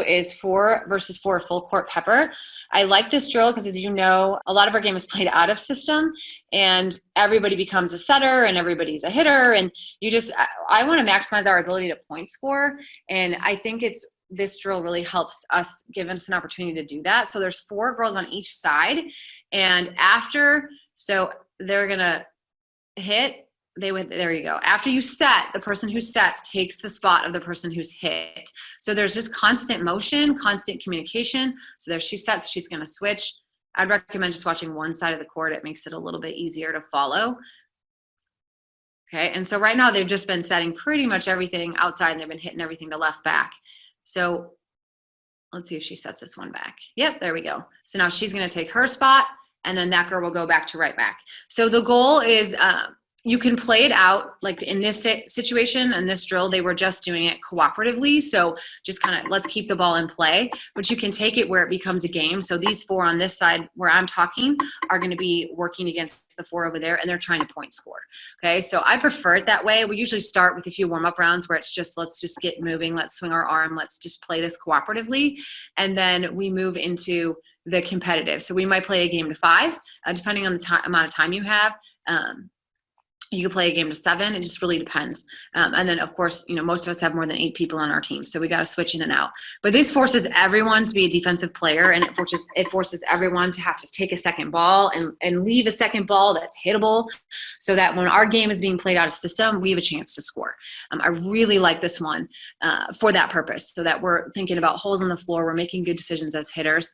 is 4 versus 4 full court pepper. I like this drill because, as you know, a lot of our game is played out of system and everybody becomes a setter and everybody's a hitter, and I want to maximize our ability to point score, and I think this drill really helps us, give us an opportunity to do that. So there's 4 girls on each side, and so they're gonna hit. There you go. After you set, the person who sets takes the spot of the person who's hit. So there's just constant motion, constant communication. So there she sets, she's going to switch. I'd recommend just watching one side of the court. It makes it a little bit easier to follow. Okay, and so right now they've just been setting pretty much everything outside, and they've been hitting everything to left back. So let's see if she sets this one back. Yep, there we go. So now she's going to take her spot, and then that girl will go back to right back. So the goal is you can play it out like in this situation and this drill, they were just doing it cooperatively. So just kind of, let's keep the ball in play, but you can take it where it becomes a game. So these 4 on this side where I'm talking are going to be working against the 4 over there, and they're trying to point score. Okay. So I prefer it that way. We usually start with a few warm-up rounds where it's just, let's just get moving. Let's swing our arm. Let's just play this cooperatively. And then we move into the competitive. So we might play a game to 5, depending on the amount of time you have. You can play a game to 7. It just really depends. And then, of course, most of us have more than 8 people on our team, so we got to switch in and out. But this forces everyone to be a defensive player, and it forces everyone to have to take a second ball and leave a second ball that's hittable, so that when our game is being played out of system, we have a chance to score. I really like this one for that purpose, so that we're thinking about holes on the floor. We're making good decisions as hitters.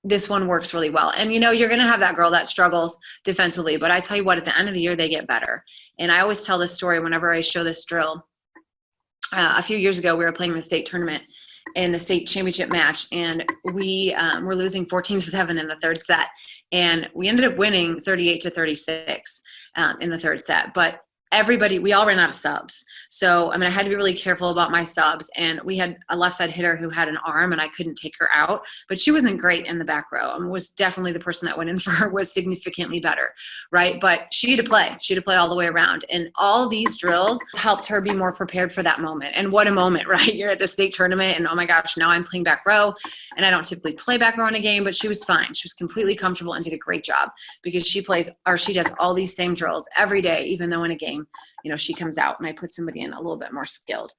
This one works really well. And you're going to have that girl that struggles defensively, but I tell you what, at the end of the year, they get better. And I always tell this story whenever I show this drill. A few years ago, we were playing the state tournament in the state championship match, and we were losing 14-7 in the 3rd set. And we ended up winning 38-36 in the 3rd set. But we all ran out of subs. So, I had to be really careful about my subs. And we had a left side hitter who had an arm, and I couldn't take her out. But she wasn't great in the back row. Was definitely the person that went in for her was significantly better, right? But she had to play. She had to play all the way around. And all these drills helped her be more prepared for that moment. And what a moment, right? You're at the state tournament, and oh my gosh, now I'm playing back row. And I don't typically play back row in a game, but she was fine. She was completely comfortable and did a great job, because she does all these same drills every day, even though in a game, she comes out and I put somebody in a little bit more skilled.